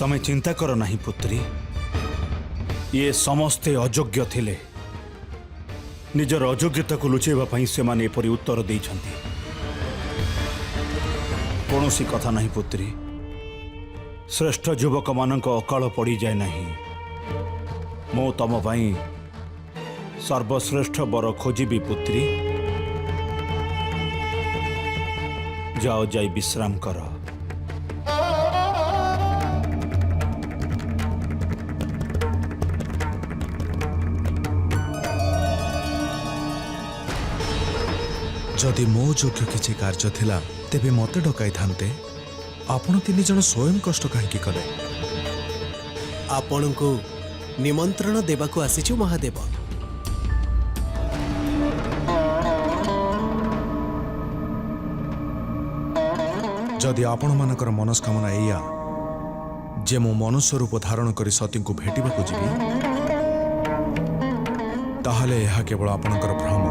तमें चिंता कर नहीं पुत्री, ये समस्ते अयोग्य थिले। निजर अयोग्यता को लुचेवा से माने एपरी उत्तर देइछंती। कौनसी कथा नहीं पुत्री, श्रेष्ठ युवक मानक अकाल पड़ी जाए नहीं। मो तम पाई सर्वश्रेष्ठ बर खोजिबी पुत्री। जाओ जाई विश्राम कर। जदि मो योग्य किसी कार्य थिला तेबे मते डकाई थांते। आपण तीन जन स्वयं कष्ट कहीं कले? आपण को निमंत्रण देवाको आसीछु महादेव। जदि आपण मानकर मनस्कामना एया जे मो मनुष्य रूप धारण करी सती को भेटिबाकू जीवी, ताहले यह केवल आपणकर भ्रम।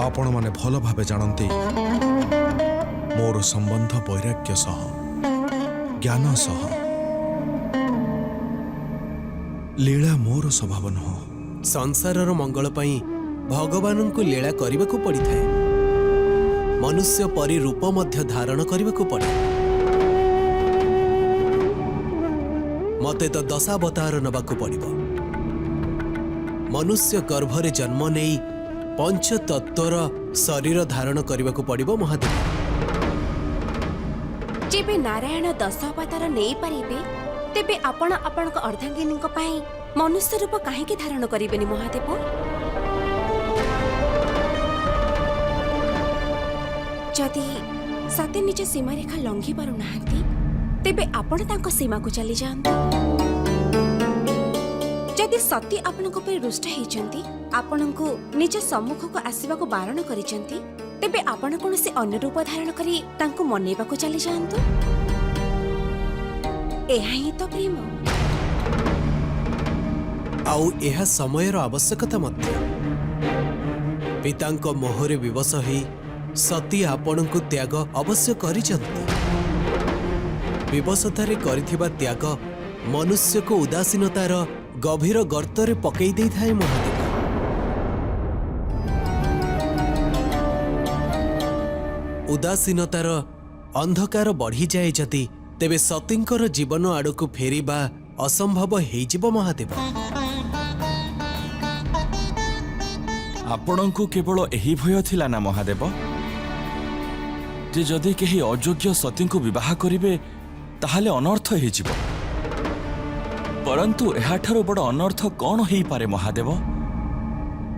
आपण माने भल भावे जानती मोर संबंध वैराग्य सह, ज्ञान सह। लीला मोर स्वभाव नुह। संसारर मंगल पई भगवान को लीला करने को पड़ी थाए। मनुष्य परी रूप मध्य धारण करने को पड़े। मते तो दशावतार नबाकू पड़िबो। मनुष्य गर्भरे जन्म नहीं पंच तत्वर शरीर धारण करने को पड़िबो महादेव। जेबे नारायण दश अवतार नहीं पारिबे तेबे आपण आपणक अर्धांगिनी पाई मनुष्य रूप काहेकि धारण करिबेनी महादेव? जदि सते निज सीमारेखा लंघी पारु नाहांती तेबे आपण तांको सीमा को चली जांतु। जदि सती आपणक पे रुष्ट हेचंती, आपणको निज सम्मुख को आसीबा को बारण करिसंती, तेबे आपण कोनोसी अन्य रूप धारण करी तांको मनेबा को चली जांतु। एहा ही तो प्रेम। आउ एहा समयर आवश्यकता मध्य। पितांको मोहरे विवश ही सती आपण को त्याग अवश्य करिसंती। विवशतारे करिथिबा त्याग मनुष्य को उदासीनतार गभीर गर्तरे पकई देई थाए महादेव। उदासीनतार अंधकार बढ़ी जाए जदि तेबे सतींकर जीवन आड़क फेरिबा असंभव हेजिबो महादेव। आपणଙ୍କୁ केवल एही भय थिला ना महादेव जे जदि केही अयोग्य सतींको विवाह करिवे ताहाले अनर्थ हेजिबो। परंतु एहाठारो बड़ अनर्थ कौन हेई पारे महादेव?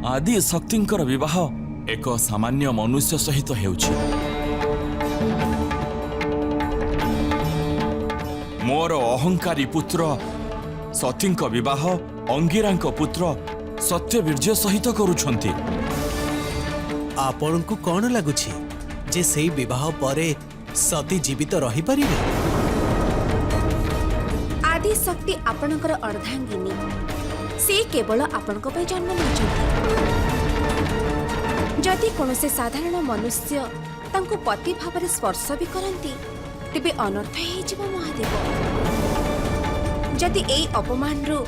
आदि शक्तिंकर विवाह एक सामान्य मनुष्य सहित हेउछि। मोर अहंकारी पुत्र सतींक विवाह अंगिरांक पुत्र सत्यवीर्य सहित करुछंती। आपण को कौन लगुछि जे सेई विवाह परे सती जीवित रही परिबे? आदि शक्ति आपणकर अर्धांगिनी से केवल आपणक पे जन्म लेछंती। जदि कोनोसे साधारण मनुष्य तांको पति भावरे स्पर्श भी करंती तेबे अनर्थ हेजिबो महादेव। जदि एई अपमान रु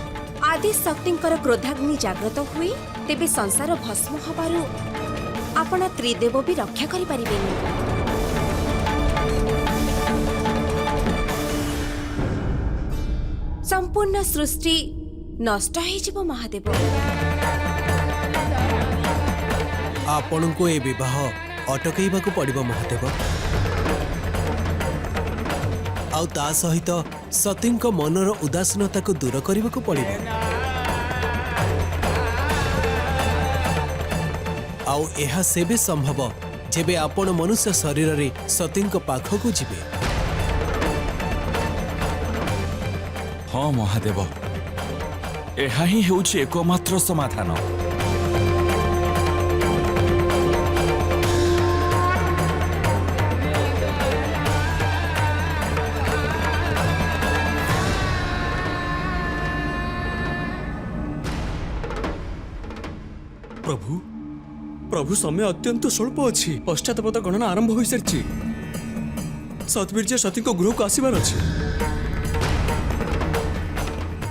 आदि शक्तिंकर क्रोधाग्नि जागृत हुए तेबे संसार भस्म हबारु आपण त्रिदेव भी रक्षा करि परिबेनी। संपूर्ण सृष्टि नष्ट हेजिबो महादेव। आपण को ए विवाह अटकैबाकू पड़िबो महादेव। आउ ता सहित सतींक मनर उदासीनता को दूर करने पड़िबो। आउ एहा सेबे संभव जेबे आपण मनुष्य शरीर रे सतींक पाखकू जिबे। हाँ महादेव, एहा ही हेउछि एकमात्र समाधान। प्रभु प्रभु समय अत्यंत स्वल्प अच्छी पश्चातपद गणना आरंभ हो सारी सतबीर्य सती गृह को आसबार अच्छे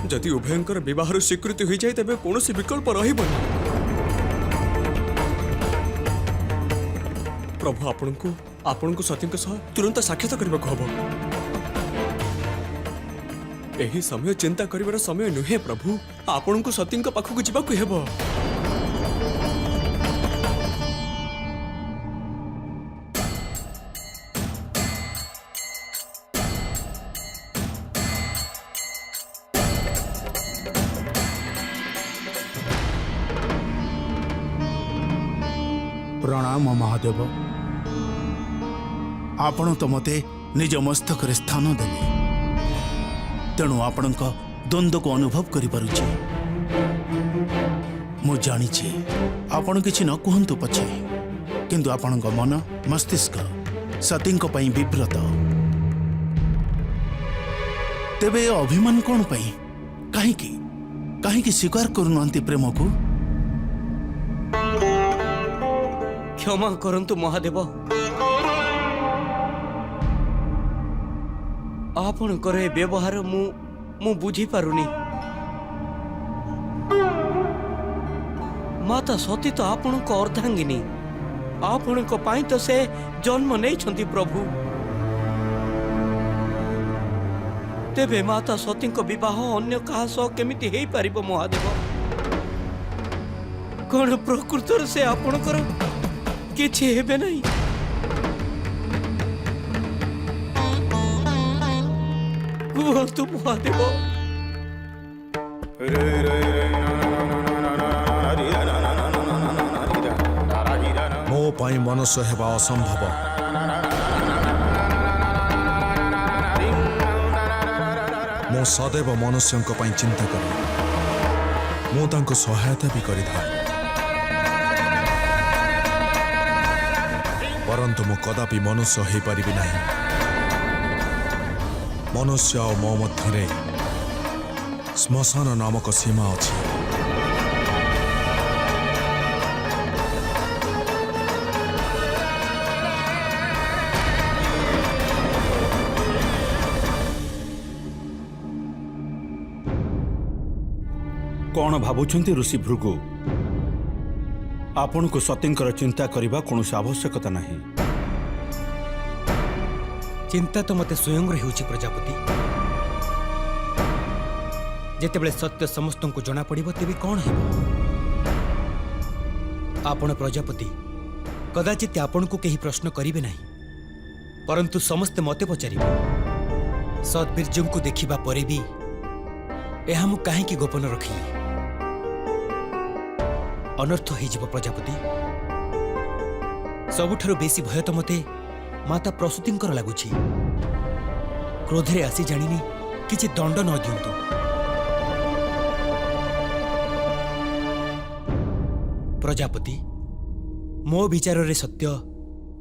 जदि उभयंकर विवाह स्वीकृति हो जाए तेज कौन विकल्प रही प्रभु आपण को सती तुरंत साक्षात करने को हम यही समय चिंता करिवार समय नुहे प्रभु आपण को सती पाखक जावाक हेब प्रणाम महादेव आपण तो मते निज मस्तक स्थान देले तेणु आपण द्वंद्व को अनुभव करि पारुछि मु जानी आपण किछि न कहंतु पछे किंतु आपण मन मस्तिष्क सती पई विव्रत तेबे अभिमान कौन पई कहीं स्वीकार करूनांती प्रेम को क्षमा करंतु महादेव आपणकर ए व्यवहार मु बुझी पारुनी माता सती तो आपण को अर्धांगिनी आपण को पाई तो से जन्म नहीं छंती प्रभु तेबे माता सती को विवाह अन्य कहा सह केमिति हेई पारिबो महादेव कौन प्रकृतर से आपणकर किछि हेबे नहीं कुहतु महादेव मो पाई मनुष्य हेबा असंभव मो सदैव मनुष्यों पाई चिंता करे मो तांको सहायता भी करिथा परंतु मु कदापि मनुष्य हो पारिबि नहीं मनुष्य और मो मध्य श्मशान नामक सीमा अच्छी कौन भावुंट ऋषि भृगु आपण को सतींकर चिंता करने कौन आवश्यकता नहीं चिंता तो मते स्वयं होउछि प्रजापति जेतेबेले सत्य समस्त को जना पड़िबो तेबे कौन हेबो आपण प्रजापति कदाचित आपण को केही प्रश्न करिवे नहीं परंतु समस्त मते पचारिबे सद्बीर्यं को देखिबा परे भी एहा मु काहे की गोपन रखिली अनर्थ हो प्रजापति सबुठारु बेसी भय तो मते माता प्रसूतिंकर लगुछि क्रोधरे आसी जानिनी किछि दंड न दियंतु प्रजापति मो विचार रे सत्य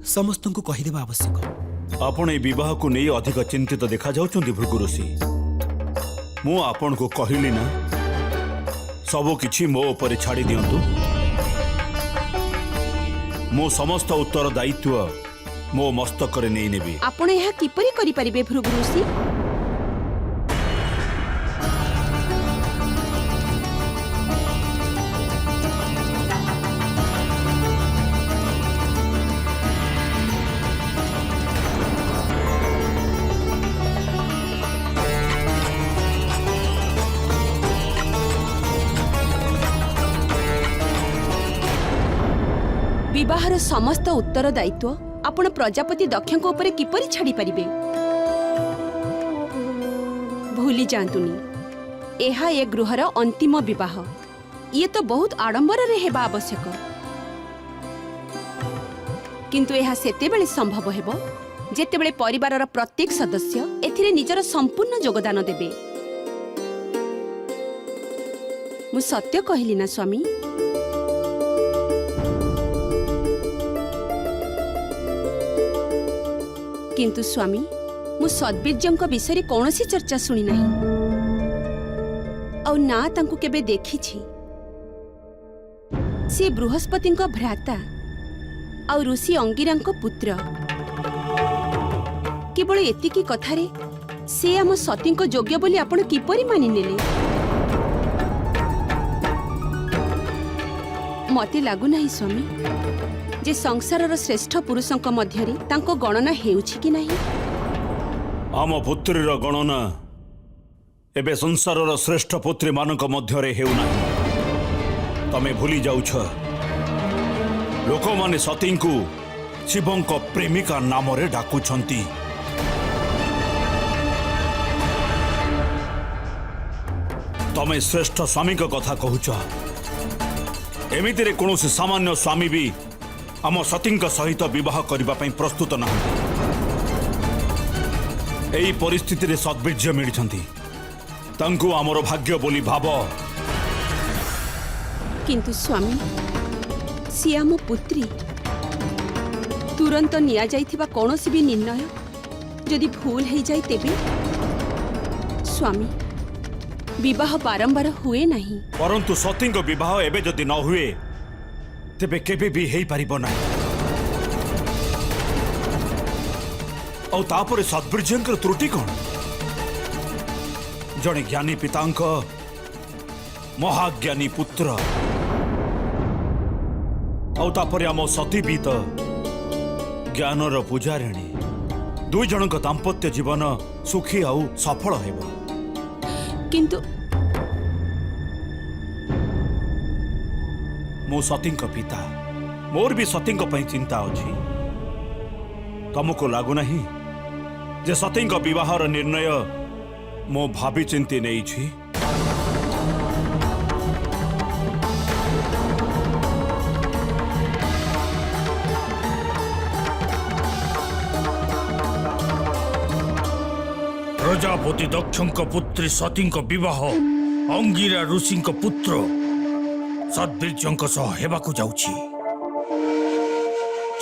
समस्त को कहिदेबा आवश्यक आपण ए विवाह को नहीं अधिक चिंतित देखा जाउछन्ति भृगु ऋषि मु आपण को कहली ना सब किछि मो ऊपर छाड़ी दियंतु मो समस्त उत्तर दायित्व मो मस्तक रे नहीं नेबी आपण यह किपरि करि परिबे भृगु ऋषि विवाहर समस्त उत्तर दायित्व आपण प्रजापति दक्षको ऊपर किपरि छाड़ी परिबे भूली जांतुनी एहा ए गृहर अंतिम विवाह ये तो बहुत आडंबर रे हेबा आवश्यक किंतु एहा सेतेबेले संभव हेबो जेतेबेले परिवारर प्रत्येक सदस्य एथिरे निजर संपूर्ण योगदान देबे मु सत्य कहली ना स्वामी किंतु स्वामी मु सद्बीर्यंक विषय कौन सी चर्चा सुनी नहीं और ना तांकु केबे देखी छी ସେ ବୃହସ୍ପତିଙ୍କ ଭ୍ରାତା ଆଉ ଋଷି ଅଙ୍ଗିରାଙ୍କ ପୁତ୍ର। କେବଳ ଏତିକି କଥାରେ ସେ ଆମ ସତୀଙ୍କ ଯୋଗ୍ୟ ବୋଲି ଆପଣ କିପରି ମାନିନେଲେ? ମତେ ଲାଗୁନାହିଁ ସ୍ୱାମୀ ଯେ ସଂସାରର ଶ୍ରେଷ୍ଠ ପୁରୁଷଙ୍କ ମଧ୍ୟରେ ତାଙ୍କ ଗଣନା ହେଉଛି କି ନାହିଁ। ଆମ ପୁତ୍ରୀର ଗଣନା ଏବେ ସଂସାରର ଶ୍ରେଷ୍ଠ ପୁତ୍ରୀମାନଙ୍କ ମଧ୍ୟରେ ହେଉନାହିଁ। ତମେ ଭୁଲି ଯାଉଛ ଲୋକମାନେ ସତୀଙ୍କୁ ଶିବଙ୍କ ପ୍ରେମିକା ନାମରେ ଡାକୁଛନ୍ତି। ତମେ ଶ୍ରେଷ୍ଠ ସ୍ୱାମୀଙ୍କ କଥା କହୁଛ। ଏମିତିରେ କୌଣସି ସାମାନ୍ୟ ସ୍ୱାମୀ ବି ଆମ ସତୀଙ୍କ ସହିତ ବିବାହ କରିବା ପାଇଁ ପ୍ରସ୍ତୁତ ନାହାନ୍ତି। ଏହି ପରିସ୍ଥିତିରେ ସଦ୍ବୀର୍ଯ୍ୟ ମିଳିଛନ୍ତି। ତାଙ୍କୁ ଆମର ଭାଗ୍ୟ ବୋଲି ଭାବ। କିନ୍ତୁ ସ୍ୱାମୀ, ସିଏ ଆମ ପୁତ୍ରୀ। ତୁରନ୍ତ ନିଆଯାଇଥିବା କୌଣସି ବି ନିର୍ଣ୍ଣୟ ଯଦି ଭୁଲ ହେଇଯାଏ ତେବେ ସ୍ୱାମୀ, ବିବାହ ବାରମ୍ବାର ହୁଏ ନାହିଁ। ପରନ୍ତୁ ସତୀଙ୍କ ବିବାହ ଏବେ ଯଦି ନ ହୁଏ ତେବେ କେବେ ବି ହେଇପାରିବ ନାହିଁ। ଆଉ ତାପରେ ସଦ୍ବୀର୍ଯ୍ୟଙ୍କର ତ୍ରୁଟି କ'ଣ? ଜଣେ ଜ୍ଞାନୀ ପିତାଙ୍କ ମହାଜ୍ଞାନୀ ପୁତ୍ର, ଆଉ ତାପରେ ଆମ ସତୀ ବି ତ ଜ୍ଞାନର ପୂଜାରିଣୀ। ଦୁଇ ଜଣଙ୍କ ଦାମ୍ପତ୍ୟ ଜୀବନ ସୁଖୀ ଆଉ ସଫଳ ହେବ। କିନ୍ତୁ ମୁଁ ସତୀଙ୍କ ପିତା, ମୋର ବି ସତୀଙ୍କ ପାଇଁ ଚିନ୍ତା ଅଛି। ତମକୁ ଲାଗୁନାହିଁ ଯେ ସତୀଙ୍କ ବିବାହର ନିର୍ଣ୍ଣୟ ମୁଁ ଭାବି ଚିନ୍ତି ନେଇଛି? ପ୍ରଜାପତି ଦକ୍ଷଙ୍କ ପୁତ୍ରୀ ସତୀଙ୍କ ବିବାହ ଅଙ୍ଗିରା ଋଷିଙ୍କ ପୁତ୍ର ସଦ୍ବୀର୍ଯ୍ୟଙ୍କ ସହ ହେବାକୁ ଯାଉଛି।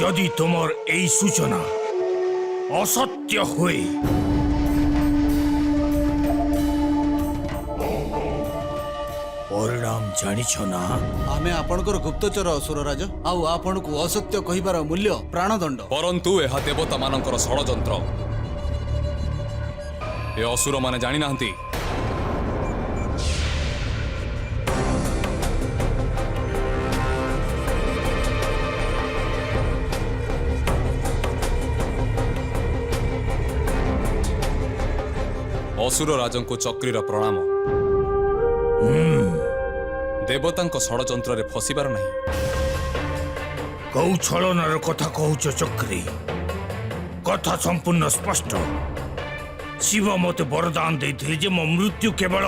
ଯଦି ତୁମର ଏହି ସୂଚନା ଅସତ୍ୟ ହୁଏ ପରିଣାମ ଜାଣିଛ ନା? ଆମେ ଆପଣଙ୍କର ଗୁପ୍ତଚର ଅସୁରରାଜ, ଆଉ ଆପଣଙ୍କୁ ଅସତ୍ୟ କହିବାର ମୂଲ୍ୟ ପ୍ରାଣଦଣ୍ଡ। ପରନ୍ତୁ ଏହା ଦେବତାମାନଙ୍କର ଷଡ଼ଯନ୍ତ୍ର। ଏ ଅସୁରମାନେ ଜାଣିନାହାନ୍ତି ଅସୁର ରାଜଙ୍କୁ ଚକ୍ରୀର ପ୍ରଣାମ। ଦେବତାଙ୍କ ଷଡ଼ଯନ୍ତ୍ରରେ ଫସିବାର ନାହିଁ। କୋଉ ଛଳନାର କଥା କହୁଛ ଚକ୍ରୀ? କଥା ସମ୍ପୂର୍ଣ୍ଣ ସ୍ପଷ୍ଟ। ଶିବ ମୋତେ ବରଦାନ ଦେଇଥିଲେ ଯେ ମୋ ମୃତ୍ୟୁ କେବଳ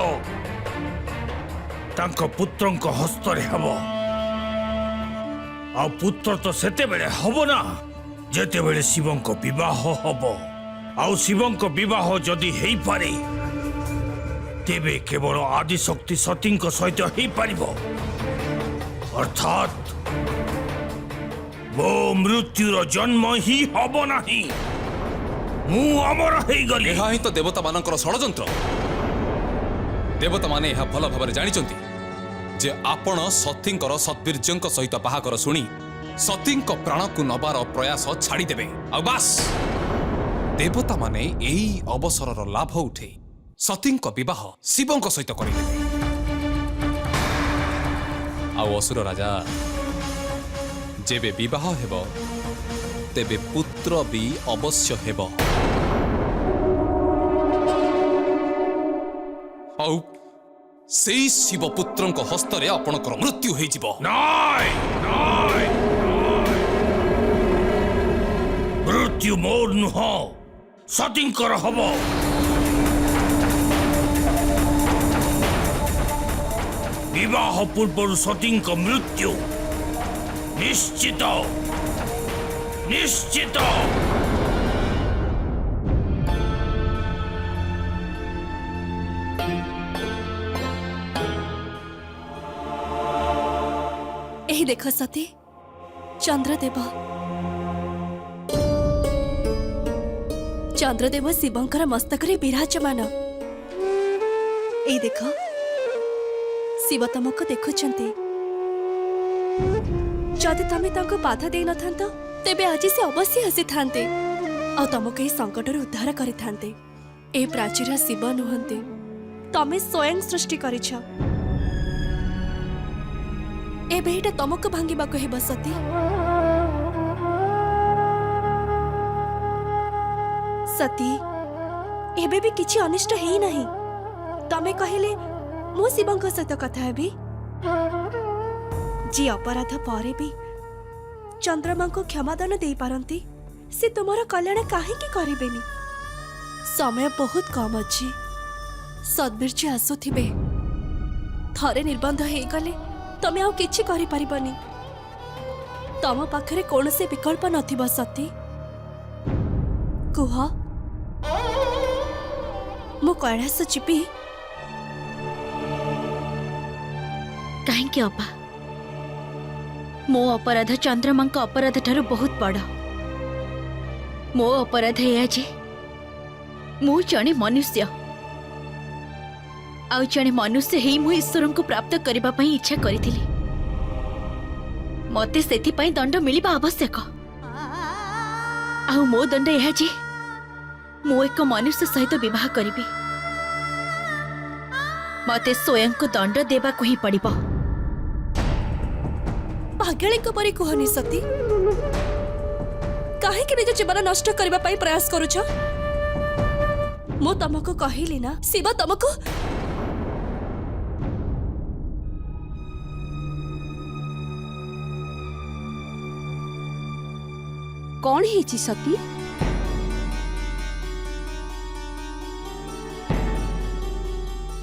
ତାଙ୍କ ପୁତ୍ରଙ୍କ ହସ୍ତରେ ହେବ। ଆଉ ପୁତ୍ର ତ ସେତେବେଳେ ହବ ନା ଯେତେବେଳେ ଶିବଙ୍କ ବିବାହ ହବ। ଆଉ ଶିବଙ୍କ ବିବାହ ଯଦି ହେଇପାରେ ତେବେ କେବଳ ଆଦିଶକ୍ତି ସତୀଙ୍କ ସହିତ ହେଇପାରିବ। ଅର୍ଥାତ୍ ମୋ ମୃତ୍ୟୁର ଜନ୍ମ ହିଁ ହବ ନାହିଁ। ମୁଁ ଅମର ହେଇଗଲି। ଏହା ହିଁ ତ ଦେବତାମାନଙ୍କର ଷଡ଼ଯନ୍ତ୍ର। ଦେବତାମାନେ ଏହା ଭଲ ଭାବରେ ଜାଣିଛନ୍ତି ଯେ ଆପଣ ସତୀଙ୍କର ସଦ୍ବୀର୍ଯ୍ୟଙ୍କ ସହିତ ବାହାଘର ଶୁଣି ସତୀଙ୍କ ପ୍ରାଣକୁ ନବାର ପ୍ରୟାସ ଛାଡ଼ିଦେବେ। ଆଉ ବାସ୍, ଦେବତାମାନେ ଏହି ଅବସରର ଲାଭ ଉଠେଇ ସତୀଙ୍କ ବିବାହ ଶିବଙ୍କ ସହିତ କରିଦେବେ। ଆଉ ଅସୁର ରାଜା, ଯେବେ ବିବାହ ହେବ ତେବେ ପୁତ୍ର ବି ଅବଶ୍ୟ ହେବ। ଆଉ ସେଇ ଶିବ ପୁତ୍ରଙ୍କ ହସ୍ତରେ ଆପଣଙ୍କର ମୃତ୍ୟୁ ହେଇଯିବ। ମୃତ୍ୟୁ ମୋର ନୁହଁ, ସତୀଙ୍କର ହବ। ବିବାହ ପୂର୍ବରୁ ସତୀଙ୍କ ମୃତ୍ୟୁ ନିଶ୍ଚିତ ନିଶ୍ଚିତ। ଏହି ଦେଖ ସତୀ, ଚନ୍ଦ୍ରଦେବ। ଚନ୍ଦ୍ରଦେବ ଶିବଙ୍କର ମସ୍ତକରେ ବିରାଜମାନ। ଏଇ ଦେଖ, ଶିବ ତମକୁ ଦେଖୁଛନ୍ତି। जदि तमे तांको बाधा देई नथांत तेबे आज से अवश्य हसी थांते और तुमको एही संकटर उद्धार करि थांते। ए प्राचीर शिव नुहंते, तमे स्वयं सृष्टि करिछ। एबे एटा तुमको भांगिबाको हेब सती। सती एबे भी किछि अनिष्ट हेई नाही। तमे कहिले मु शिवंक सहित कथा हेबी। जी अपराध परे भी चंद्रमा को क्षमादान दे पारंती, से तुमर कल्याण काहेकि करिबेनी। समय बहुत कम अछि। सद्बीर्य आसुथिबे, थरे निर्बंध हे गले तमे आउ किछि करि परिबनी। तम पाखरे कोनसे विकल्प नथिबा सती। कुह मु कैलास चिपी काहेकि अपा मो अपराध चंद्रमा अपराध ठारू बहुत बड़। मो अपराध या जे मु जने मनुष्य आउ जने मनुष्य ही मु ईश्वर को प्राप्त करबा पई इच्छा करिथिली। मते सेथि पई दंड मिलिबा आवश्यक। आउ मो दंड या जे मु एक मनुष्य सहित विवाह करिबी। मते स्वयं को दंड देबा को ही पड़िबो। पागल परी कहनी सती। काहे कि निज जीवन नष्ट करबा पई प्रयास करूछ। मु तुमको कहिली ना शिव तुमको कौन हेची सती।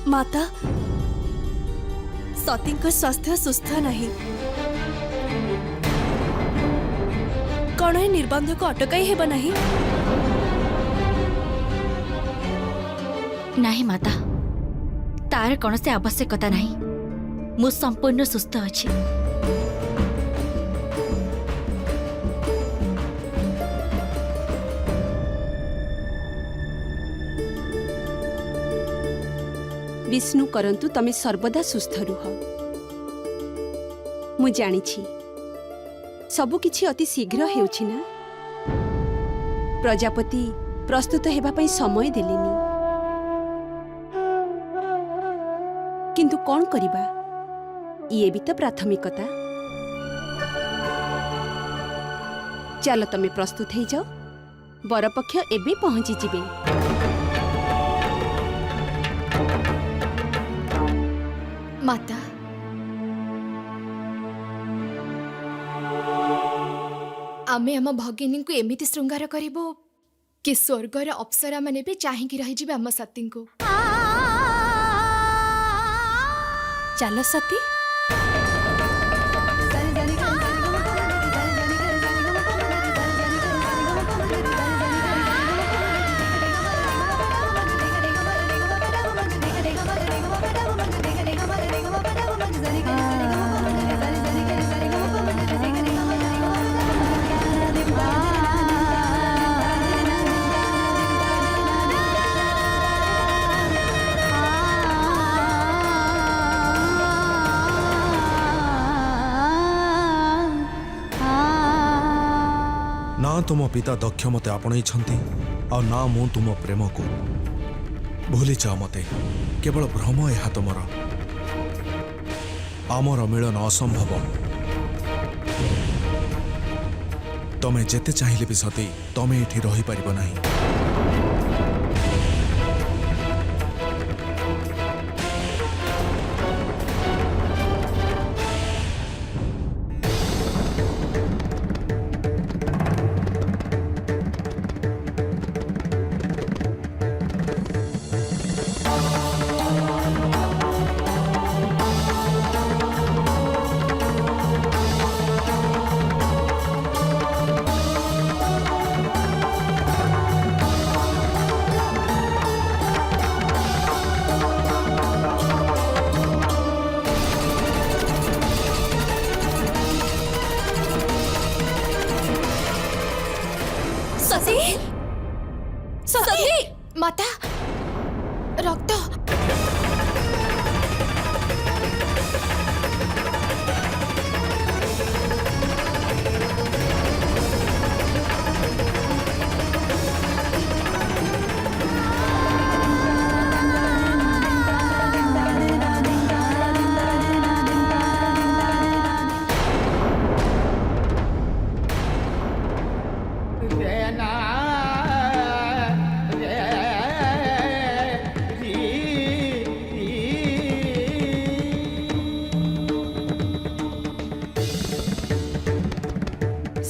माता सती को स्वास्थ्य सुस्थ नहीं। कौन है निर्बंध को अटकाई हेब नहीं। नहीं माता, तार कौन से आवश्यकता नहीं। मु संपूर्ण सुस्थ अच्छी। विष्णु करंतु तमे सर्वदा सुस्थ रुह। मु जानिछि सबु किछि अति शीघ्र हेउछि ना। प्रजापति प्रस्तुत हेबा पई समय देलेनी, किंतु कौन करिबा ये भी तो प्राथमिकता। चलो तमे प्रस्तुत हे जाओ, बरपक्ष एबे पहुंची जिबे। माता आमे आम भगिनी को एमिति श्रृंगार करिबो कि स्वर्गर अप्सरा माने भी चाहिकी रही जिबे आम सती को। चलो सती। ना तुम पिता दक्ष मते आपणई छंती और ना मु तुम प्रेम को भूली जाओ। मते केवल भ्रम यह तुमर। आमर मिलन असंभव। तमे जेते चाहिले भी सती तमे एठी रही परिबो नाही।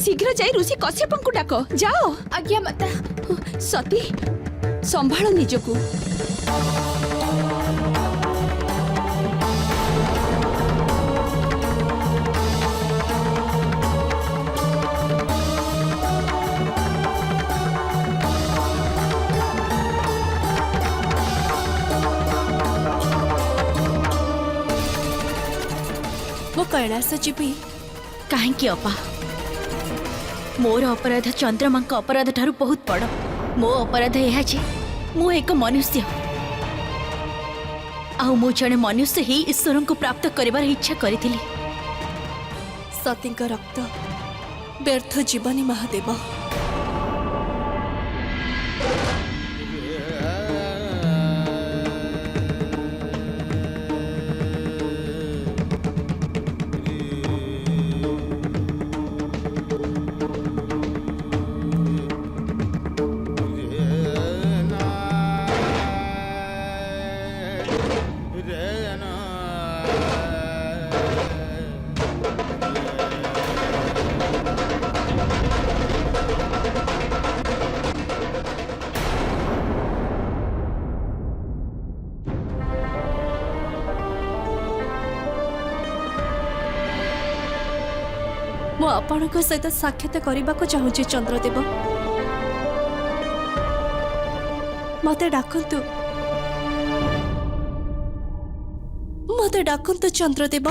शीघ्र जाई ऋषि कश्यपଙ୍କୁ डाक जाओ। आज्ञा माता। सती संभाଳ ନିଜକୁ। ମୁଁ କୈଳାସ ଯିବି। କାହିଁକି ଅପା? ମୋର ଅପରାଧ ଚନ୍ଦ୍ରମାଙ୍କ ଅପରାଧ ଠାରୁ ବହୁତ ବଡ଼। ମୋ ଅପରାଧ ଏହା ଯେ ମୁଁ ଏକ ମନୁଷ୍ୟ, ଆଉ ମୁଁ ଜଣେ ମନୁଷ୍ୟ ହିଁ ଈଶ୍ୱରଙ୍କୁ ପ୍ରାପ୍ତ କରିବାର ଇଚ୍ଛା କରିଥିଲି। ସତୀଙ୍କ ରକ୍ତ ବ୍ୟର୍ଥ ଜୀବନୀ ମହାଦେବ। ମୁଁ ଆପଣଙ୍କ ସହିତ ସାକ୍ଷାତ କରିବାକୁ ଚାହୁଁଛି ଚନ୍ଦ୍ରଦେବ। ମତେ ଡାକନ୍ତୁ, ମତେ ଡାକନ୍ତୁ ଚନ୍ଦ୍ରଦେବ।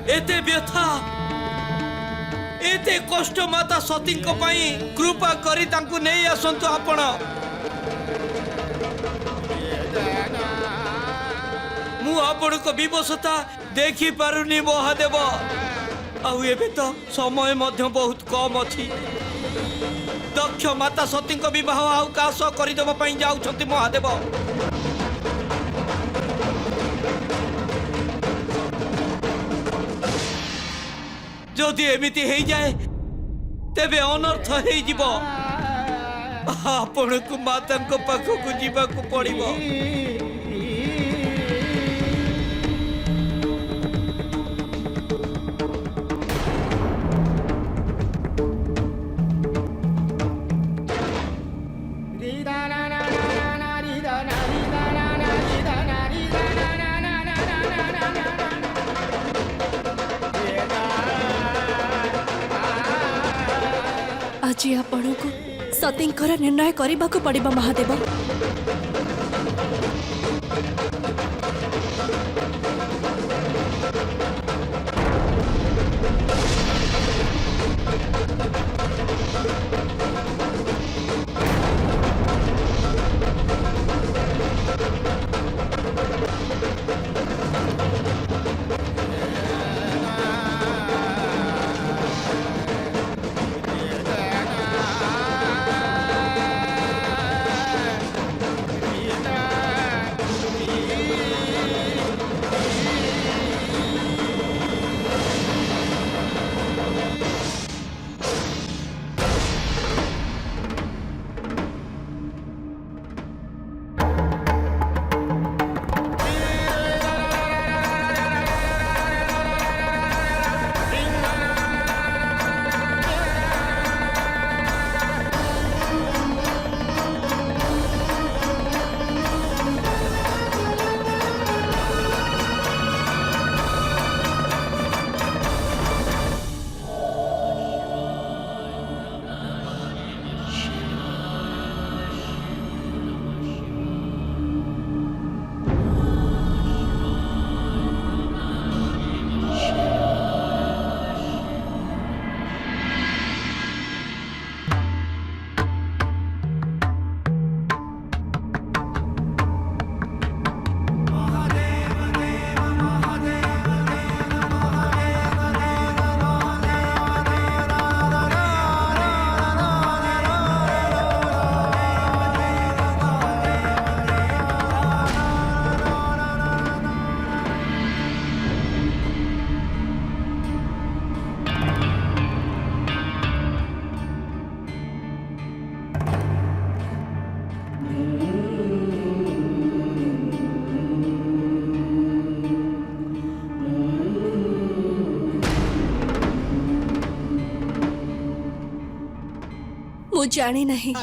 एते व्यथा एते कष्ट माता सती कृपा करी तांकु नहीं आसंतु आपण। मु आपण को विवशता देखी पारुनी महादेव। आउ एबे तो समय मध्य बहुत कम अछि। दक्ष माता सती विवाह आउ का सह करदेवा पई जाउछंती महादेव। जदि एमिति हो जाए तेबे अनर्थ हो जीव। आपण को माता पाखक जावाक पड़िबो। आज आपण को सतींकर निर्णय करने को पड़िबा महादेव। ମୁଁ ଜାଣି ନାହିଁ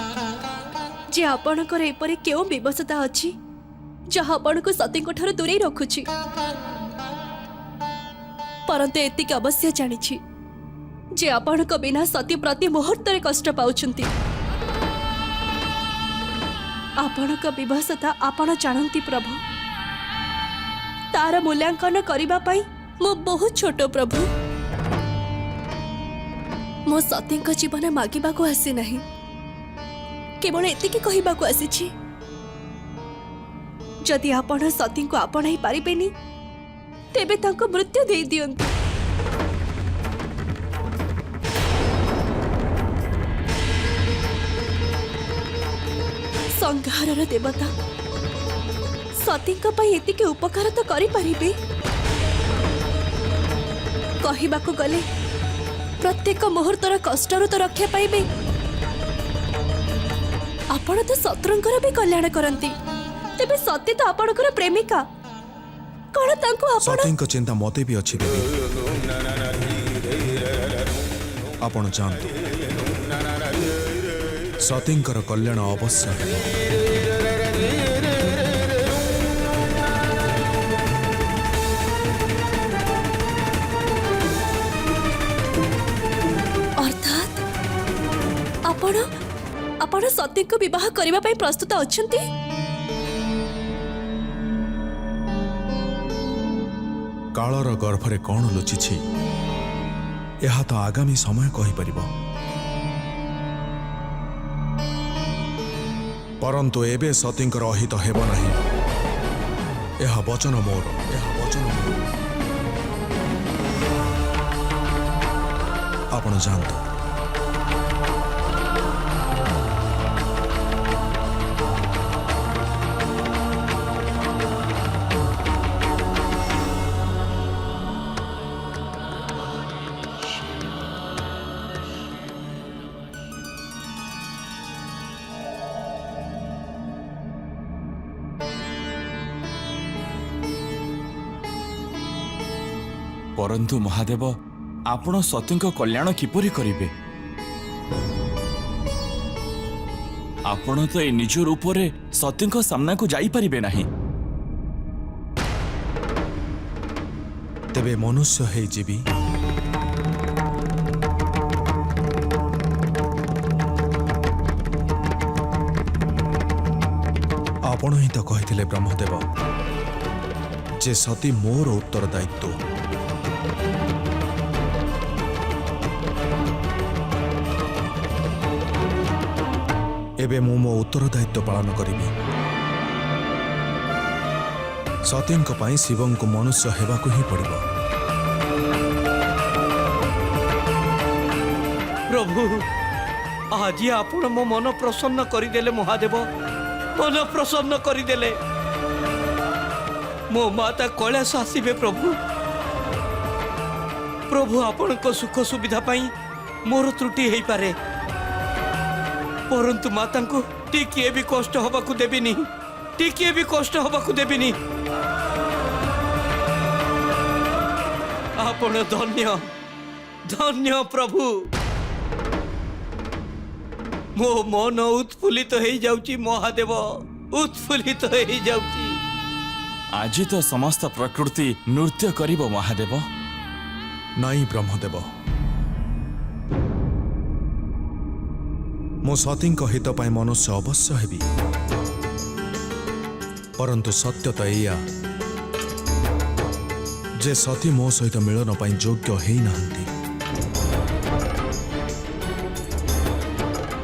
ଯେ ଆପଣଙ୍କର ଏପରି କେଉଁ ବ୍ୟବସ୍ଥା ଅଛି ଯାହା ଆପଣଙ୍କୁ ସତୀଙ୍କ ଠାରୁ ଦୂରେଇ ରଖୁଛି। ପରନ୍ତୁ ଏତିକି ଅବଶ୍ୟ ଜାଣିଛି ଯେ ଆପଣଙ୍କ ବିନା ସତୀ ପ୍ରତି ମୁହୂର୍ତ୍ତରେ କଷ୍ଟ ପାଉଛନ୍ତି। ଆପଣଙ୍କ ବ୍ୟବସ୍ଥା ଆପଣ ଜାଣନ୍ତି ପ୍ରଭୁ, ତାର ମୂଲ୍ୟାଙ୍କନ କରିବା ପାଇଁ ମୁଁ ବହୁତ ଛୋଟ ପ୍ରଭୁ। ମୁଁ ସତୀଙ୍କ ଜୀବନ ମାଗିବାକୁ ଆସି ନାହିଁ, କେବଳ ଏତିକି କହିବାକୁ ଆସିଛି ଯଦି ଆପଣ ସତୀଙ୍କୁ ଆପଣାଇ ପାରିବେନି ତେବେ ତାଙ୍କୁ ମୃତ୍ୟୁ ଦେଇ ଦିଅନ୍ତୁ। ସଂହାରର ଦେବତା ସତୀଙ୍କ ପାଇଁ ଏତିକି ଉପକାର ତ କରିପାରିବେ। କହିବାକୁ ଗଲେ ପ୍ରତ୍ୟେକ ମୁହୂର୍ତ୍ତର କଷ୍ଟରୁ ତ ରକ୍ଷା ପାଇବେ। ଆପଣ ତ ଶତ୍ରୁଙ୍କର ବି କଲ୍ୟାଣ କରନ୍ତି, ତେବେ ସତୀ ତ ଆପଣଙ୍କର ପ୍ରେମିକା, କଣ ତାଙ୍କୁ ଆପଣ? ସତୀଙ୍କ ଚିନ୍ତା ମତେ ବି ଅଛି ଦେବୀ। ଆପଣ ଜାଣନ୍ତୁ ସତୀଙ୍କର କଲ୍ୟାଣ ଅବଶ୍ୟ ହେବ। ଅର୍ଥାତ୍ ଆପଣ ସତୀଙ୍କୁ ବିବାହ କରିବା ପାଇଁ ପ୍ରସ୍ତୁତ ଅଛନ୍ତି? କାଳର ଗର୍ଭରେ କଣ ଲୁଚିଛି ଏହା ତ ଆଗାମୀ ସମୟ କହିପାରିବ। ପରନ୍ତୁ ଏବେ ସତୀଙ୍କର ଅହିତ ହେବ ନାହିଁ। ଏହା ବଚନ ମୋର, ଏହା ବଚନ ମୋର। ଆପଣ ଜାଣନ୍ତୁ ପରନ୍ତୁ ମହାଦେବ, ଆପଣ ସତୀଙ୍କ କଲ୍ୟାଣ କିପରି କରିବେ? ଆପଣ ତ ଏ ନିଜ ରୂପରେ ସତୀଙ୍କ ସାମ୍ନାକୁ ଯାଇପାରିବେ ନାହିଁ। ତେବେ ମନୁଷ୍ୟ ହେଇଯିବି। ଆପଣ ହିଁ ତ କହିଥିଲେ ବ୍ରହ୍ମଦେବ ଯେ ସତୀ ମୋର ଉତ୍ତରଦାୟିତ୍ୱ। ଏବେ ମୁଁ ମୋ ଉତ୍ତରଦାୟିତ୍ୱ ପାଳନ କରିବି। ସତୀଙ୍କ ପାଇଁ ଶିବଙ୍କୁ ମନୁଷ୍ୟ ହେବାକୁ ହିଁ ପଡ଼ିବ। ପ୍ରଭୁ, ଆଜି ଆପଣ ମୋ ମନ ପ୍ରସନ୍ନ କରିଦେଲେ ମହାଦେବ, ମନ ପ୍ରସନ୍ନ କରିଦେଲେ। ମୋ ମାତା କୈଳାସ ଆସିବେ ପ୍ରଭୁ। ପ୍ରଭୁ, ଆପଣଙ୍କ ସୁଖ ସୁବିଧା ପାଇଁ ମୋର ତ୍ରୁଟି ହେଇପାରେ, ପରନ୍ତୁ ମାତାଙ୍କୁ ଟିକିଏ ବି କଷ୍ଟ ହବାକୁ ଦେବିନି, ଟିକିଏ ବି କଷ୍ଟ ହବାକୁ ଦେବିନି। ଆପଣ ଧନ୍ୟ, ଧନ୍ୟ ପ୍ରଭୁ। ମୋ ମନ ଉତ୍ଫୁଲ୍ଲିତ ହେଇଯାଉଛି ମହାଦେବ, ଉତ୍ଫୁଲ୍ଲିତ ହେଇଯାଉଛି। ଆଜି ତ ସମସ୍ତ ପ୍ରକୃତି ନୃତ୍ୟ କରିବ ମହାଦେବ। ନାଇଁ ବ୍ରହ୍ମଦେବ, ମୁଁ ସତୀଙ୍କ ହିତ ପାଇଁ ମନୁଷ୍ୟ ଅବଶ୍ୟ ହେବି। ପରନ୍ତୁ ସତ୍ୟ ତ ଏଇଆ ଯେ ସତୀ ମୋ ସହିତ ମିଳନ ପାଇଁ ଯୋଗ୍ୟ ହେଇନାହାନ୍ତି।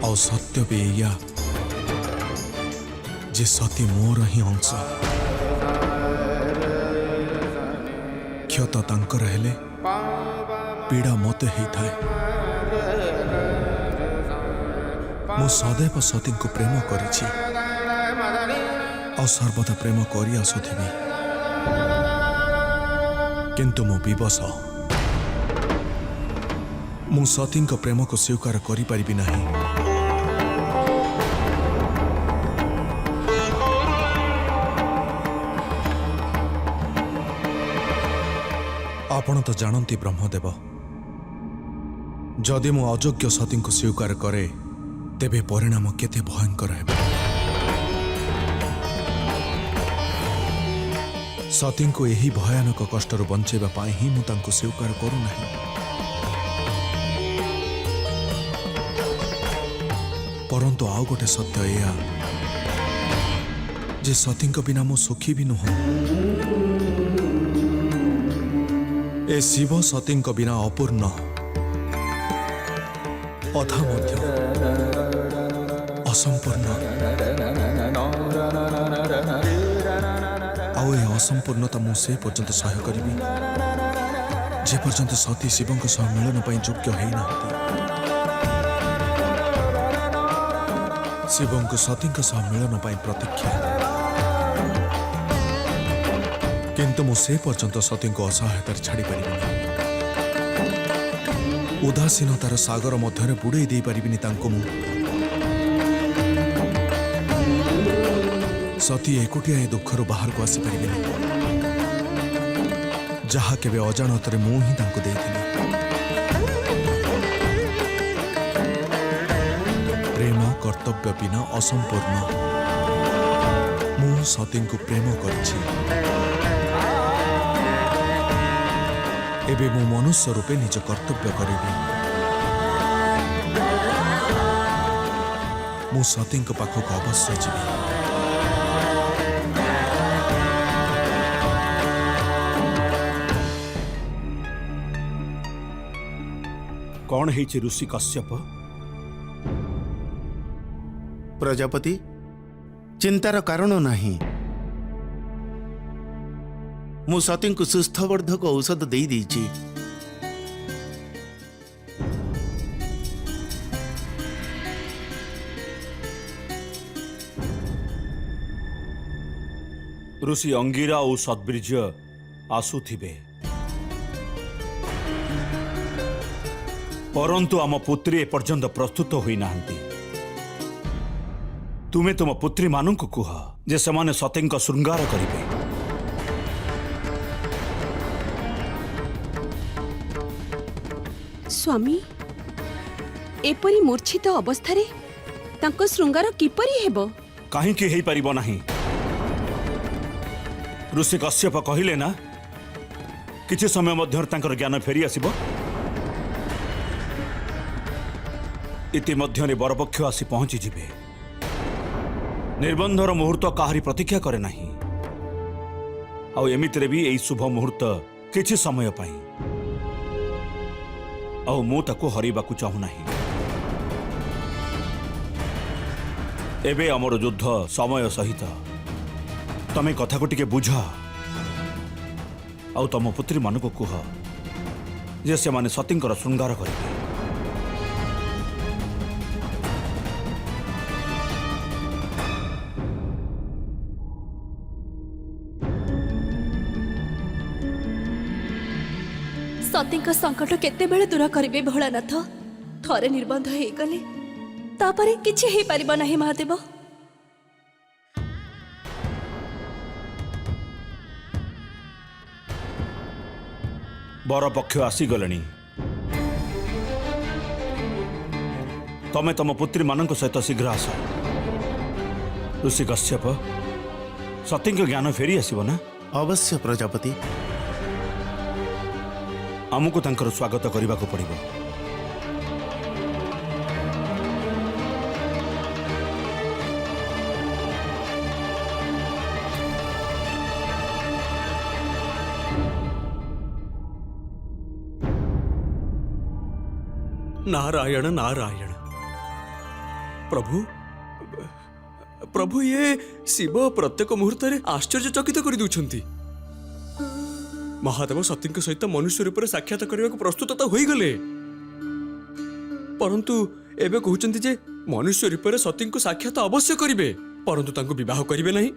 ଆଉ ସତ୍ୟ ବି ଏଇଆ ଯେ ସତୀ ମୋର ହିଁ ଅଂଶ। କ୍ଷତ ତାଙ୍କର ହେଲେ ପୀଡ଼ା ମତେ ହେଇଥାଏ। ମୁଁ ସदैବ ସତୀଙ୍କୁ ପ୍ରେମ କରିଛି ଆଉ ସର୍ବଦା ପ୍ରେମ କରି ଆସୁଥିବି। କିନ୍ତୁ ମୁଁ ବିବଶ, ମୁଁ ସତୀଙ୍କ ପ୍ରେମକୁ ସ୍ୱୀକାର କରିପାରିବି ନାହିଁ। ଆପଣ ତ ଜାଣନ୍ତି ବ୍ରହ୍ମଦେବ, ଯଦି ମୁଁ ଅଯୋଗ୍ୟ ସତୀଙ୍କୁ ସ୍ୱୀକାର କରେ तेबे परिणाम केते भयंकर हेबो। सती को यही भयानक कष्टर बंचेबा पाई ही मु तांको स्वीकार करू नहीं। परंतु आउ गोटे सत्य या जे सती बिना मु सुखी भी नुह। ए शिव सती बिना अपूर्ण अधा मध्य असंपूर्ण आउ ए असंपूर्णता मु से पर्यंत सह्य करी जे पर्यंत सती शिव मिलन पाई योग्य है ना। शिव सती मिलन पाई प्रतीक्षा किंतु मु से पर्यंत सती असहायतार छाड़ी पारिबिनी। उदासीनतार सागर मध्य बुड़े दे पारिबिनी तांको मु। सती एकुटिया ए दुखर बाहर को आसी पारिबिनी जहा केबे अजाणतरे मु ही तांको देइथिली। प्रेम कर्तव्य बिना असंपूर्ण मु सती को प्रेम करछि। एबे मु मनुष्य रूपे निज कर्तव्य करिबि। मु सती पाखक अवश्य जीवी। कौन है ऋषि कश्यप? प्रजापति चिंतार कारण नहीं। मु सती को सुस्थवर्धक औषध दे दीची। ऋषि अंगिरा और सद्बीर्य आसुथिबे, परंतु आम पुत्री एपर्यंत प्रस्तुत होई नाहंती। तुमे तुम पुत्री मानंकु कुह जे सेमाने सतींक श्रृंगार करिवे। स्वामी एपरी मूर्छित अवस्थारे तांको श्रृंगार किपरि हेबो? कहीं हेई परिबो नाही। ऋषि कश्यप कहिले ना किछि समय मध्य तांकर ज्ञान फेरी आसिबो। इतिमध्य बरपक्ष आसी पहुंची जिबे। निर्बंधर मुहूर्त काहारी प्रतीक्षा करे नाही। आउ एमितिरे भी एई शुभ मुहूर्त किछि समय पाई आउ मु ताकू हरिबाकू चाहू नाही। एबे हमर युद्ध समय सहित तमे कथा को टिके बुझ आउ तम पुत्री मानक कुह जे से माने सतींकर श्रृंगार करिवे। सतींक संकट केते बेले दूर करिवे भोलानाथ? थरे निर्बंध हे गले तापरे किछि हे परिबो नाही महादेव। बरपक्ष आसी गलेनी। तमे तम पुत्री मानक सहित शीघ्र आस। ऋषि कश्यप सतींक ज्ञान फेरी आसीबो ना? अवश्य प्रजापति। आमको तांकर स्वागत करने को पड़िबो। नारायण नारायण। प्रभु प्रभु ये शिव प्रत्येक मुहूर्त आश्चर्यचकित कर दूछंती। महादेव सती सहित मनुष्य रूप साक्षात करने को प्रस्तुत तो हो गले, परंतु एबे कहउचंती जे मनुष्य रूप सती को साक्षात अवश्य करिवे, परंतु तांको विवाह करिवे नहीं।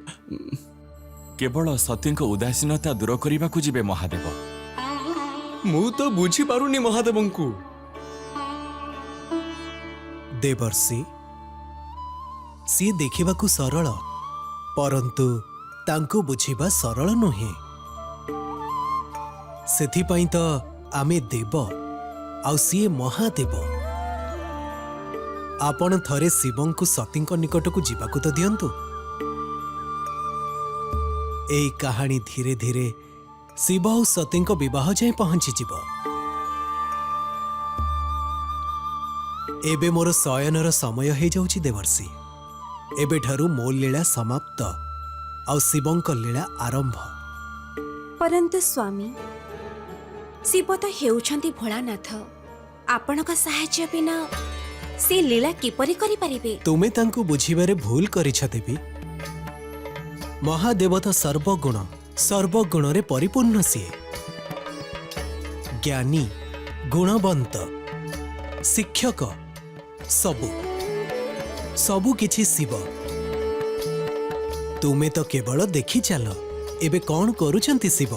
केवल सती उदासीनता दूर करने को जीवे महादेव। मु तो बुझी पारुनी महादेव को। देवर्षि सी देखिबाकू सरल, परंतु तांको बुझिबा सरल नुहे। सेथिपाई तो आमे देव आउ सीए महादेव। आपण थरे शिवंकु सतींक निकटकु जीवाकु तो दियंतु। एई कहानी धीरे धीरे शिव और सतींक विवाह जाए पहुंची जीव। एबे मोर शयनर समय हो जाउछि देवर्षि। एबे ठारू मो लीला समाप्त और शिवंक लीला आरंभ। परंतु स्वामी शिव तो हेउछंती भोलानाथ, आपणक साहाय्य बिना से लीला किपरि करि परिबे? तुमे तांकु बुझिबारे भूल करिछ देवी। महादेव तो सर्वगुण रे परिपूर्ण सिए। ज्ञानी, गुणवंत, शिक्षक सबु किछि शिव। तुमे तो केवल देखि चल एबे कौन करूछंती शिव।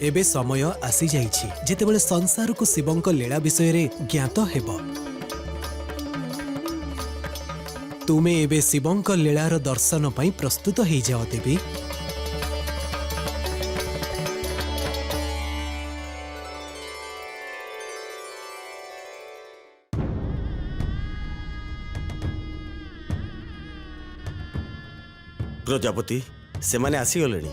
एबे समय आसी जाइछि जेतेबेले संसार को शिवंक लीला विषय रे ज्ञात हेब। तुमे एबे शिवंक लीलार दर्शन पई प्रस्तुत हो जाओ देवी। प्रजापति से माने आसीगलेनी।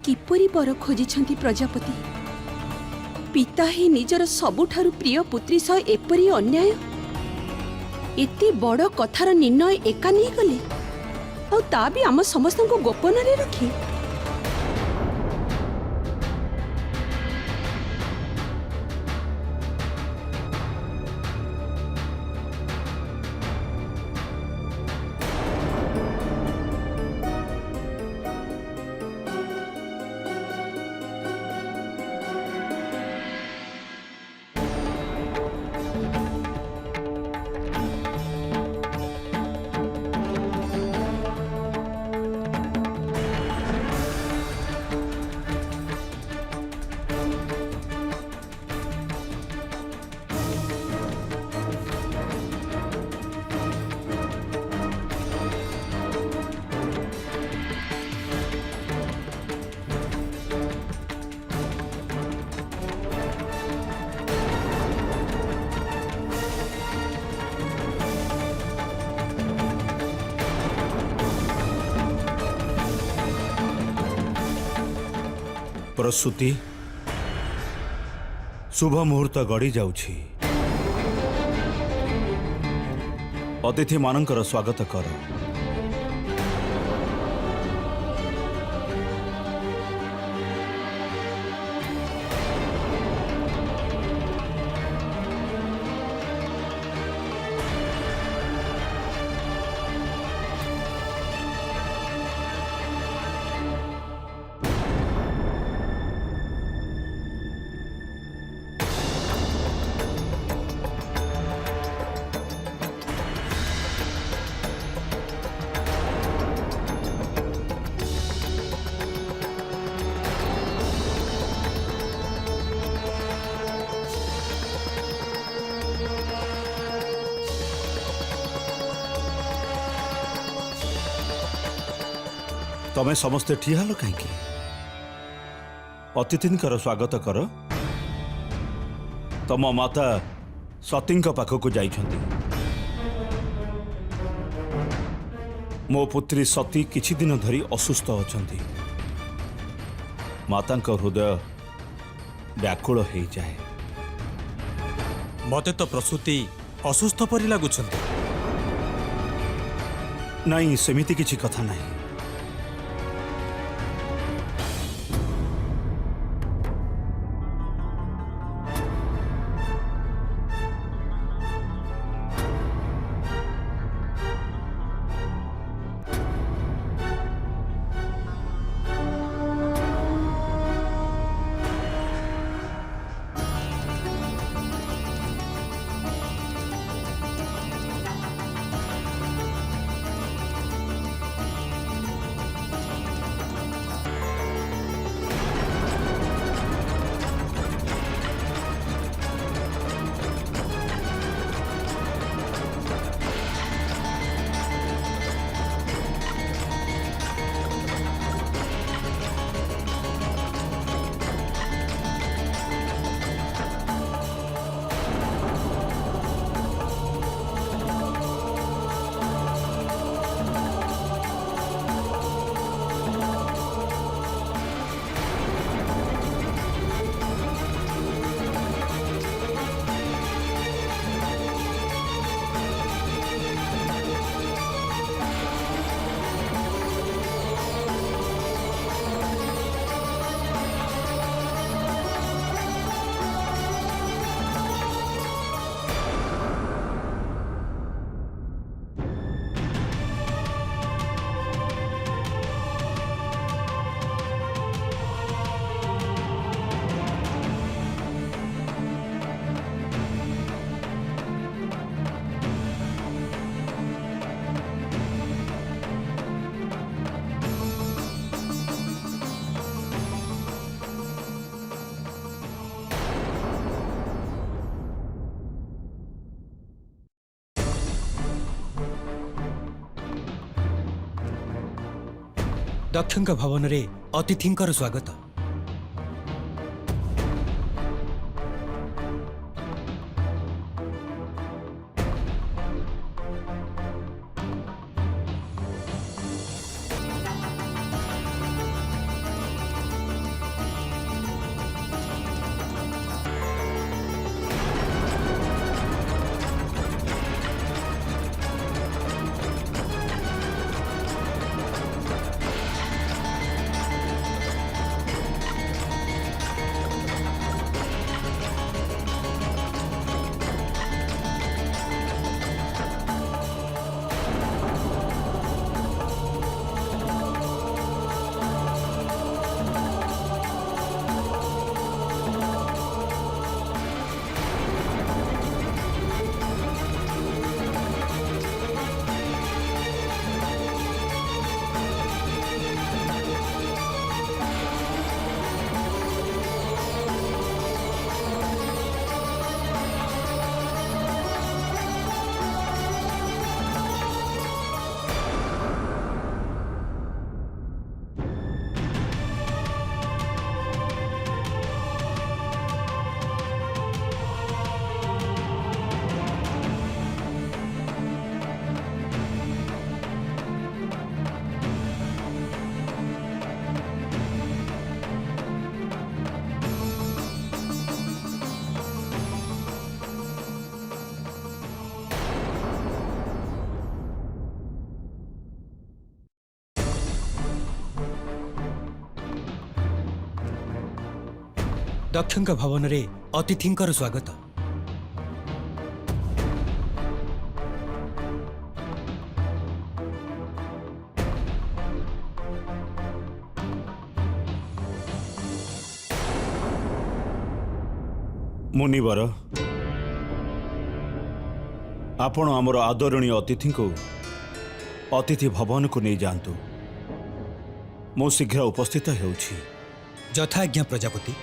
किपरि बर खोजिछंती प्रजापति? पिता ही निजर सबुठारु प्रिय पुत्री सह एपरि अन्याय, एते बड़ कथार निर्णय एका नहीं गले और ता भी आम समस्त को गोपन रे रखी। प्रस्तुति शुभ मुहूर्त गड़ी जाउछि। अतिथि मानकर स्वागत कर। तमें समस्ते ठिया हेल कहीं अतिथिंकर स्वागत कर तम माता सती पाखक जाइछंती मो पुत्री सती किछि दिन धरी असुस्थ अछंती माता हृदय व्याकुल हो जाए मते तो प्रसूति असुस्थ परी लागुछंती नहीं सेमिति किछि कथा नहीं दक्षଙ୍କ भवन रे अतिथिंकर स्वागत दक्षଙ୍କ भवन रे अतिथिंकर स्वागत मुनिवर आपण आमर आदरणीय अतिथि को अतिथि भवन को नहीं जातु मो शीघ्र उपस्थित होउछि यथाज्ञा प्रजापति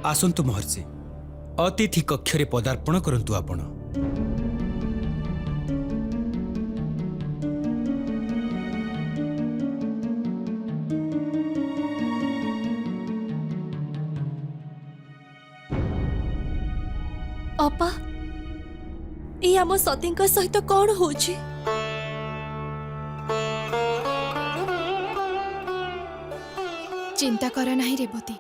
आसंतु महर्षि अतिथि कक्षरे पदार्पण करंतु आपण अपा ये आम सतीଙ୍କ सहित कौन होची? चिंता कर नहीं रेवती,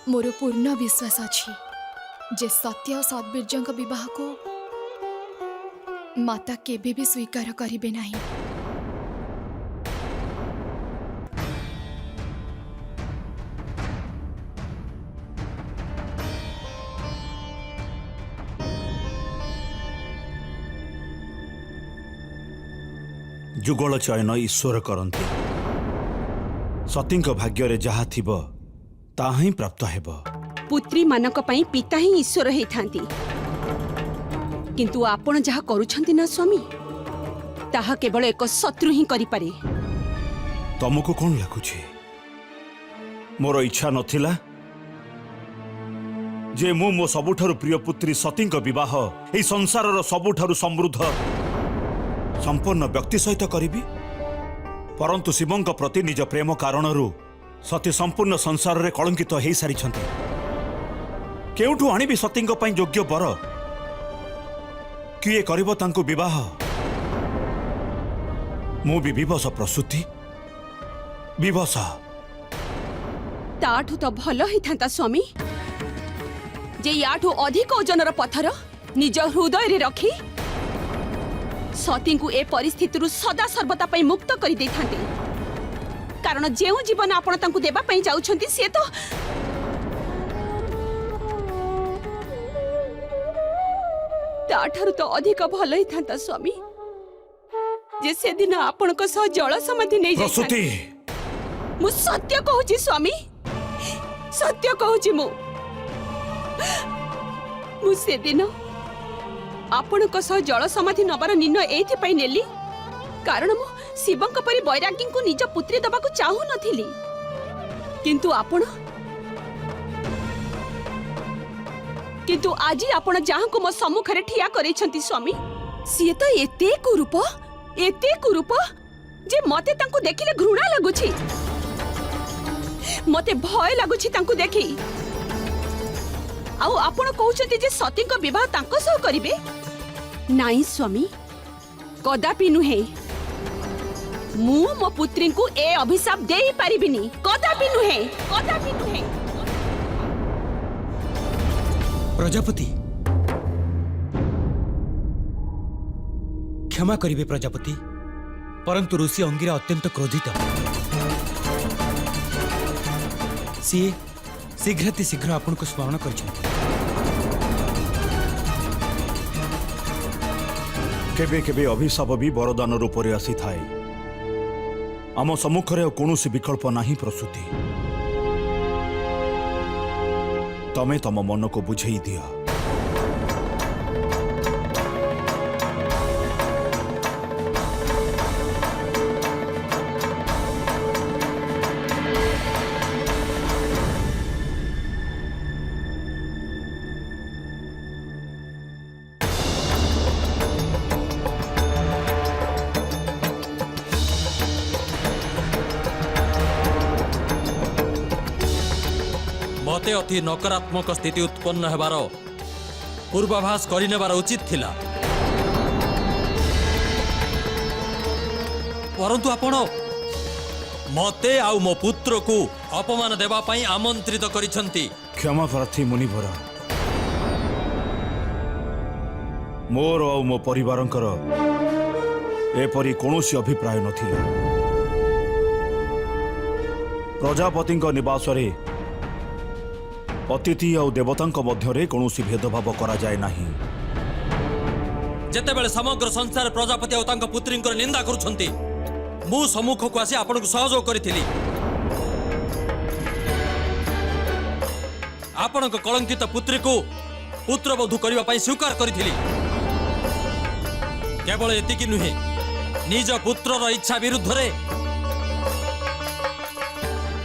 मोर पूर्ण विश्वास अछि जे सत्य और सद्वीर्यଙ୍କ विवाह को माता केबे भी स्वीकार करिबे नहीं। जुगल चयन ईश्वर करते सतीଙ୍କ भाग्य जहा थिब ताहा ही प्राप्त हेब। पुत्री मानक पई पिता ही ईश्वर हेई थांती, किंतु आपण जहा करूछंती ना स्वामी ताहा केवल एक शत्रु ही करि पारे। तुमको कौन लगुଛି मोर इच्छा नथिला जे मु मो सबुठारु प्रिय पुत्री सतीଙ୍କ विवाह एई संसारर सबुठारु समृद्ध संपन्न व्यक्ति सहित करिबी, परंतु शिवଙ୍କ प्रति निज प्रेम कारणरू सती संपूर्ण संसार रे कलंकित हेई सारिछंती। केउठु आनिबी सतीଙ୍କ पई योग्य बर? किए करिबो तांको विवाह? मु भी विवश प्रसूति विवश। ताठु तो भलो ही थांता स्वामी जे याठु अधिक ओजनर पत्थर निज हृदय रे रखी सती को ए परिस्थिति सदा सर्वदा पई मुक्त कर दे थांते, कारण जेउ जीवन आपण तांको देबा पई जाउछंती से तो ताठारु तो अधिक भलो ही थांता स्वामी जे से दिन आपण को सह जल समाधि नै जाय। प्रसूति मु सत्य कहूची स्वामी, सत्य कहूची मु से दिन आपण को सह जल समाधि नबार निर्णय एथि पई नेली, कारण मु शिवଙ୍କ परि वैराग्य को निज पुत्री दबा को चाहू नथिली, किंतु आज आपण जहां को मो सम्मुख रे ठिया करेछंती स्वामी सी तो एते कुरूप जे मते तांको देखिले घृणा लागुछि, मते भय लागुछि तांको देखि। आउ आपण कहउछंती जे सतीଙ୍କ विवाह तांको सह करिवे? नाई स्वामी, कदापि नुहे। मु मो पुत्री को ए अभिशाप देई पारिबिनी, कदापि नुहे, कदापि नुहे। प्रजापति क्षमा करिवे प्रजापति, परंतु ऋषि अंगिरा अत्यंत क्रोधित। सी शीघ्र आपन को स्मरण कर केबे केबे अभिशाप भी वरदान रूप में आसी थाए। आम सम्मुख रे कौनसी विकल्प नहीं प्रसूति। तमे तम मन को बुझेई दिया। मते अति नकारात्मक स्थिति उत्पन्न हेबार पूर्वाभास करिनेबार उचित थिला, परंतु आपण मते आउ मो पुत्र को अपमान देबा पई आमंत्रित करिसंती। क्षमा प्रार्थी मुनिवर, मोर और मो परिवारंकर एपरी कौनसी अभिप्राय नथिला। प्रजापति निवास रे अतिथि और देवतांक मध्यरे कौनसी भेदभाव करा जाए नहीं। जेतेबेले समग्र संसार प्रजापति और तांका पुत्रींकर निंदा करुछंती, मु सम्मुख को आसी आपन को सहयोग करिथिली। आपन को कलंकित पुत्री को पुत्रवधू करबा पई स्वीकार करिथिली। केवल एतिकी नुहे, निज पुत्रर इच्छा विरुद्ध रे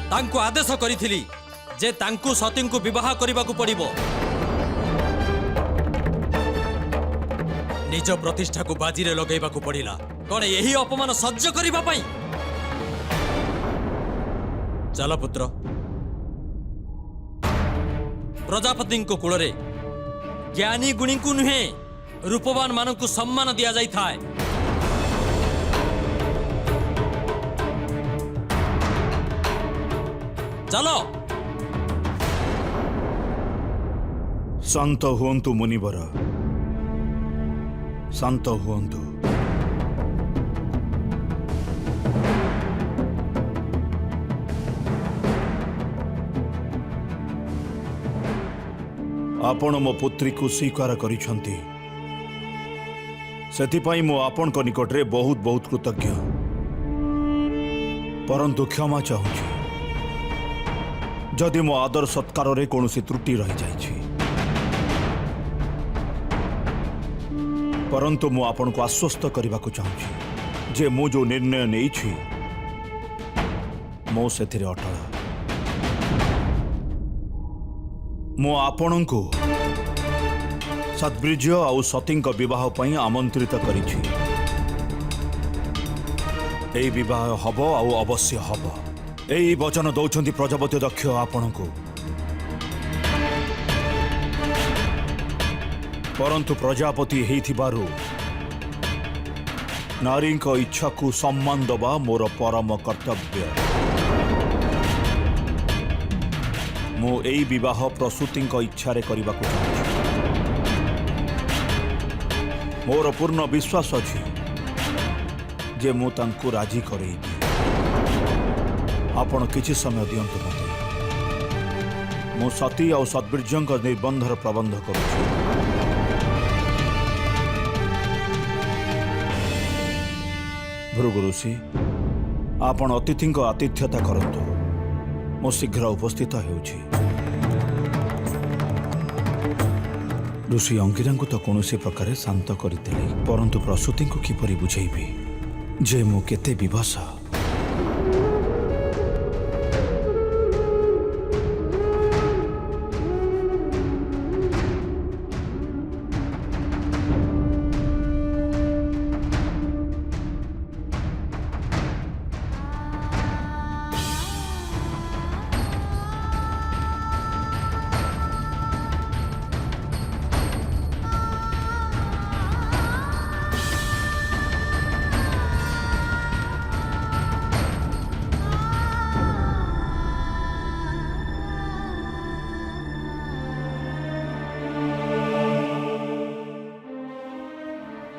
तांको आदेश करिथिली जे तांको सती को विवाह करने को पड़िबो। निज प्रतिष्ठा को बाजी रे लगेबा को पड़िला। कौन यही अपमान सह्य करबा पई? चल पुत्र, प्रजापति को कूल रे ज्ञानी गुणी को नुहे रूपवान मानक सम्मान दिया जाई थाए। चलो शांत हुअन्तु मुनिवर, शांत हुअन्तु। आपण मो पुत्री को स्वीकार करिछंती, सेथिपाई मो आपण को निकटरे बहुत बहुत कृतज्ञ, परंतु क्षमा चाहूछी जदि मो आदर सत्कार रे कौनसी त्रुटि रही जाइछि। परंतु मु आपण को आश्वस्त करने को चाहूँ जे मु जो निर्णय नहीं मो सेथिरे अटल। मु आपण को सद्ब्रिज आउ सती विवाह पई आमंत्रित करिछि। एई विवाह हब आउ अवश्य हब, एई वचन दौछंती प्रजापति दक्ष आपण को। परंतु प्रजापति हेथिबारु नारी इच्छा को सम्मान दबा मोर परम कर्तव्य। मु एई विवाह प्रसूति इच्छा करने को चाहूँ। मोर पूर्ण विश्वास अछि जे मु तांको राजी करेइबी। आपण किछि समय दियंतु मते, मु सती और सद्बीर्यंक निर्बंधर प्रबंध करुछि। भृगु ऋषि, आपण अतिथि आतिथ्यता करंतु, मु शीघ्र उपस्थित हेउछि। ऋषि अंगिरा को तो कौन प्रकार शांत करते, परंतु प्रसूति को किपरि बुझेबी जे मु केते विवश।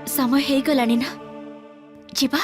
समय हे गलानी ना, जीवा।